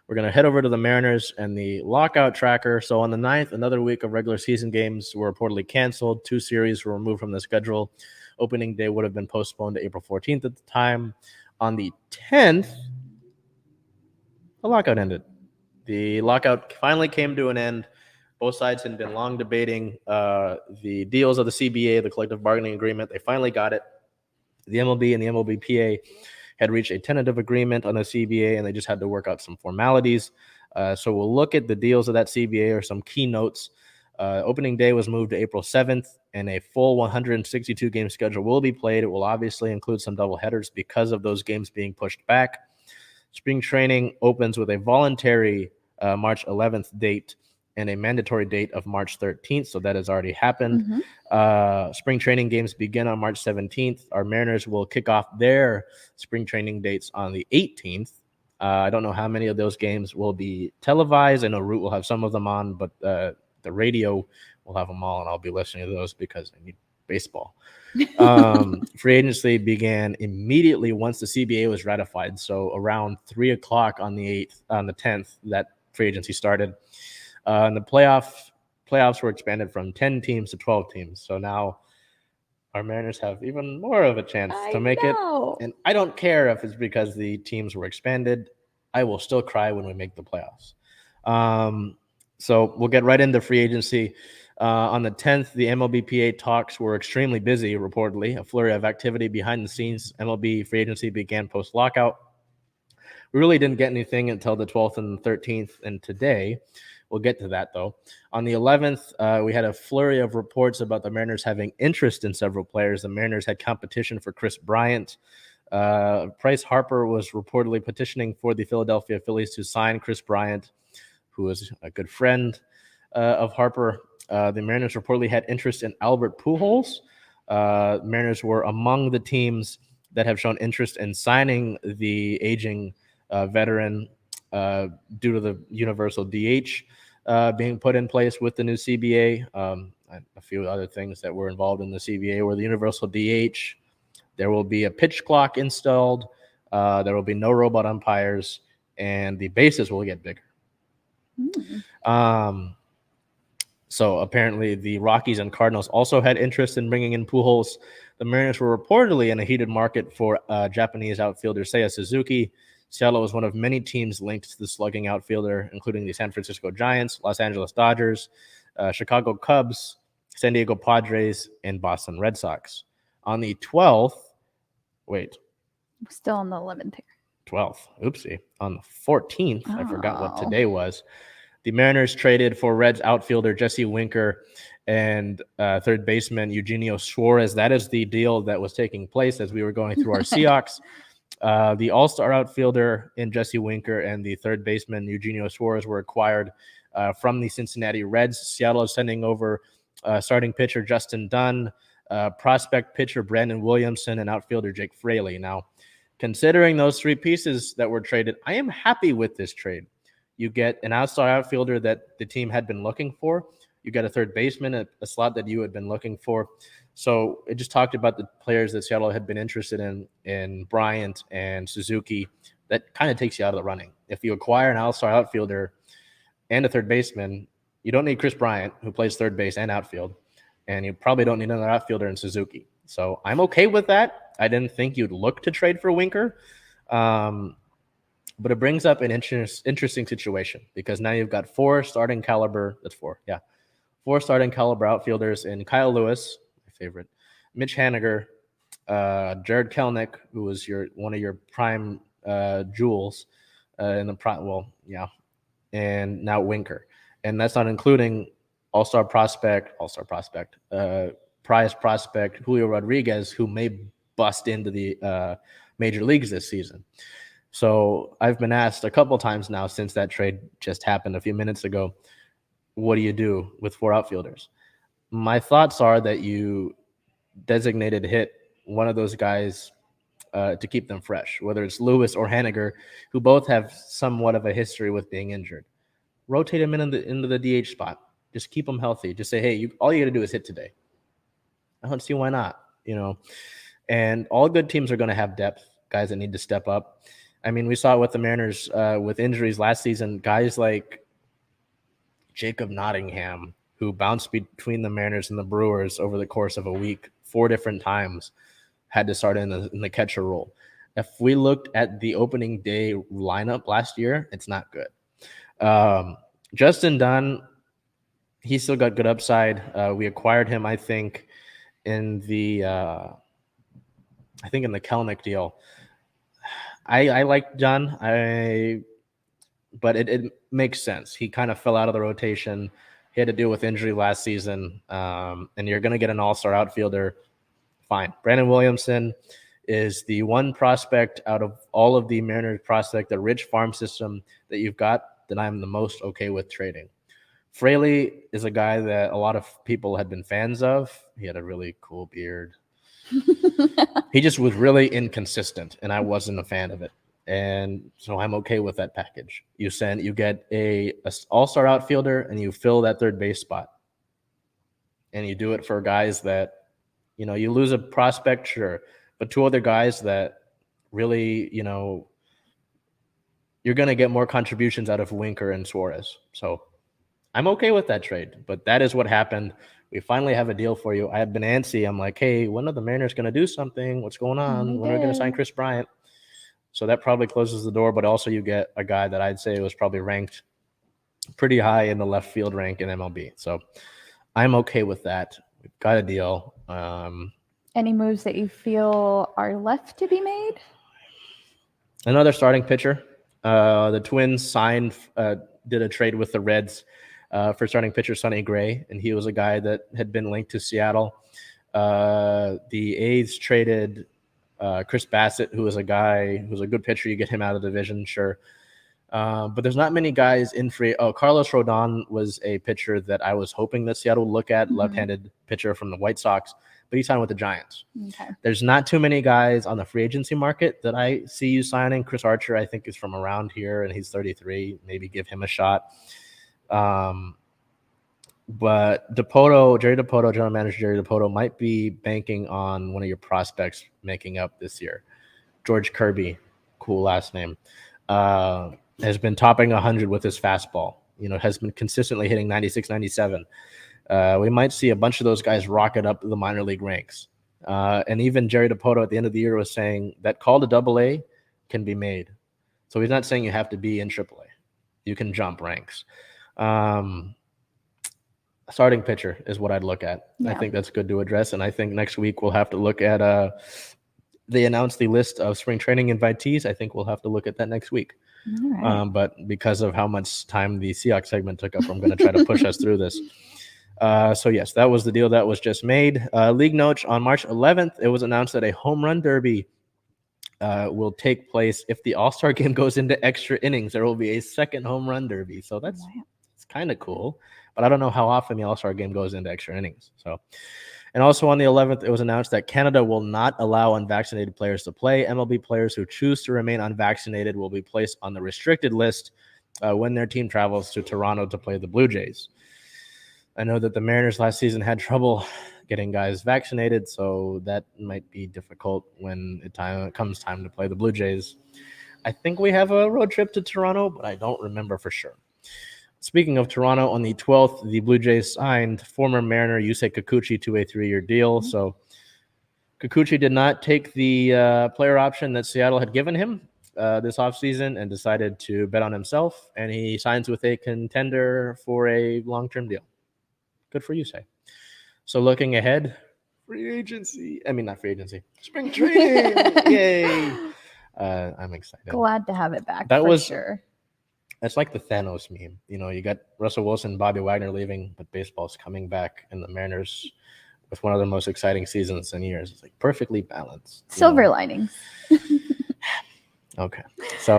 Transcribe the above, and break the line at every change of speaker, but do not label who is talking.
We're going to head over to the Mariners and the lockout tracker. So on the 9th, another week of regular season games were reportedly canceled. 2 series were removed from the schedule. Opening day would have been postponed to April 14th at the time. On the 10th, the lockout ended. The lockout finally came to an end. Both sides had been long debating the deals of the CBA, the collective bargaining agreement. They finally got it. The MLB and the MLBPA had reached a tentative agreement on the CBA, and they just had to work out some formalities. So we'll look at the deals of that CBA or some keynotes. Opening day was moved to April 7th, and a full 162-game schedule will be played. It will obviously include some doubleheaders because of those games being pushed back. Spring training opens with a voluntary March 11th date and a mandatory date of March 13th. So that has already happened. Spring training games begin on March 17th. Our Mariners will kick off their spring training dates on the 18th. I don't know how many of those games will be televised. I know Root will have some of them on, but the radio will have them all, and I'll be listening to those because I need baseball. Free agency began immediately once the CBA was ratified. So around 3 o'clock on the 10th, that free agency started. And the playoffs were expanded from 10 teams to 12 teams. So now our Mariners have even more of a chance to make it. And I don't care if it's because the teams were expanded. I will still cry when we make the playoffs. So we'll get right into free agency. On the 10th, the MLBPA talks were extremely busy, reportedly. A flurry of activity behind the scenes. MLB free agency began post-lockout. We really didn't get anything until the 12th and 13th, and today. We'll get to that, though. On the 11th, we had a flurry of reports about the Mariners having interest in several players. The Mariners had competition for Chris Bryant. Bryce Harper was reportedly petitioning for the Philadelphia Phillies to sign Chris Bryant, who is a good friend of Harper. The Mariners reportedly had interest in Albert Pujols. Mariners were among the teams that have shown interest in signing the aging veteran due to the universal DH being put in place with the new CBA. A few other things that were involved in the CBA were the universal DH. There will be a pitch clock installed. There will be no robot umpires, and the bases will get bigger. So apparently the Rockies and Cardinals also had interest in bringing in Pujols. The Mariners were reportedly in a heated market for Japanese outfielder Seiya Suzuki. Seattle was one of many teams linked to the slugging outfielder, including the San Francisco Giants, Los Angeles Dodgers, Chicago Cubs, San Diego Padres, and Boston Red Sox. On the 12th, we're
still on the 11th here.
12th, oopsie. On the 14th, I forgot what today was. The Mariners traded for Reds outfielder Jesse Winker and third baseman Eugenio Suarez. That is the deal that was taking place as we were going through our Seahawks. The all-star outfielder in Jesse Winker and the third baseman Eugenio Suarez were acquired from the Cincinnati Reds. Seattle is sending over starting pitcher Justin Dunn, prospect pitcher Brandon Williamson, and outfielder Jake Fraley. Now, considering those 3 pieces that were traded, I am happy with this trade. You get an outside outfielder that the team had been looking for. You get a third baseman, a slot that you had been looking for. So it just talked about the players that Seattle had been interested in Bryant and Suzuki. That kind of takes you out of the running. If you acquire an outside outfielder and a third baseman, you don't need Chris Bryant, who plays third base and outfield, and you probably don't need another outfielder in Suzuki. So I'm okay with that. I didn't think you'd look to trade for Winker. But it brings up an interesting situation because now you've got 4 starting caliber. That's 4. Yeah. 4 starting caliber outfielders in Kyle Lewis, my favorite, Mitch Haniger, Jared Kelenic, who was one of your prime jewels in the prime. Well, yeah. And now Winker. And that's not including all-star prospect, prize prospect, Julio Rodriguez, who may bust into the major leagues this season. So I've been asked a couple times now since that trade just happened a few minutes ago, what do you do with 4 outfielders? My thoughts are that you designated hit one of those guys to keep them fresh, whether it's Lewis or Haniger, who both have somewhat of a history with being injured. Rotate them into the DH spot. Just keep them healthy. Just say, hey, all you got to do is hit today. I don't see why not, And all good teams are going to have depth, guys that need to step up. I mean, we saw it with the Mariners with injuries last season. Guys like Jacob Nottingham, who bounced between the Mariners and the Brewers over the course of a week 4 different times, had to start in the catcher role. If we looked at the opening day lineup last year, it's not good. Justin Dunn, he still got good upside. We acquired him, I think, in the Kelnick deal. I like Dunn, but it makes sense. He kind of fell out of the rotation. He had to deal with injury last season, and you're going to get an all-star outfielder. Fine. Brandon Williamson is the one prospect out of all of the Mariners prospect, the rich farm system that you've got, that I'm the most okay with trading. Fraley is a guy that a lot of people had been fans of. He had a really cool beard. He just was really inconsistent, and I wasn't a fan of it. And so I'm okay with that package. You get a all-star outfielder, and you fill that third base spot. And you do it for guys that, you lose a prospect, sure, but 2 other guys that really, you're going to get more contributions out of Winker and Suarez. So I'm okay with that trade, but that is what happened. We finally have a deal for you. I have been antsy. I'm like, hey, when are the Mariners going to do something? What's going on? When are we going to sign Chris Bryant? So that probably closes the door, but also you get a guy that I'd say was probably ranked pretty high in the left field rank in MLB. So I'm okay with that. We've got a deal.
Any moves that you feel are left to be made?
Another starting pitcher. The Twins did a trade with the Reds for starting pitcher Sonny Gray, and he was a guy that had been linked to Seattle. The A's traded Chris Bassett, who was a guy who's a good pitcher. You get him out of the division, sure. But there's not many guys in free. Oh, Carlos Rodon was a pitcher that I was hoping that Seattle would look at, left-handed pitcher from the White Sox, but he signed with the Giants. Okay. There's not too many guys on the free agency market that I see you signing. Chris Archer, I think, is from around here, and he's 33. Maybe give him a shot. But Jerry Dipoto, general manager Jerry Dipoto, might be banking on one of your prospects making up this year. George Kirby, cool last name, has been topping 100 with his fastball. Has been consistently hitting 96, 97. We might see a bunch of those guys rocket up the minor league ranks. And even Jerry Dipoto at the end of the year was saying that call to Double-A can be made. So he's not saying you have to be in Triple-A. You can jump ranks. Starting pitcher is what I'd look at. Yeah. I think that's good to address. And I think next week we'll have to look at they announced the list of spring training invitees. I think we'll have to look at that next week. Right. But because of how much time the Seahawks segment took up, I'm going to try to push us through this. So, yes, that was the deal that was just made. League note, on March 11th, it was announced that a home run derby will take place. If the All-Star game goes into extra innings, there will be a second home run derby. So it's kind of cool. But I don't know how often the All-Star game goes into extra innings. And also on the 11th, it was announced that Canada will not allow unvaccinated players to play. MLB players who choose to remain unvaccinated will be placed on the restricted list when their team travels to Toronto to play the Blue Jays. I know that the Mariners last season had trouble getting guys vaccinated, so that might be difficult when it comes time to play the Blue Jays. I think we have a road trip to Toronto, but I don't remember for sure. Speaking of Toronto, on the 12th, the Blue Jays signed former Mariner Yusei Kikuchi to a 3-year deal. So Kikuchi did not take the player option that Seattle had given him this offseason and decided to bet on himself, and he signs with a contender for a long-term deal. Good for Yusei. So looking ahead, not free agency, spring training. Yay. I'm excited.
Glad to have it back. Sure.
It's like the Thanos meme. You got Russell Wilson, Bobby Wagner leaving, but baseball's coming back, and the Mariners with one of the most exciting seasons in years. It's like perfectly balanced.
Silver linings.
Okay. So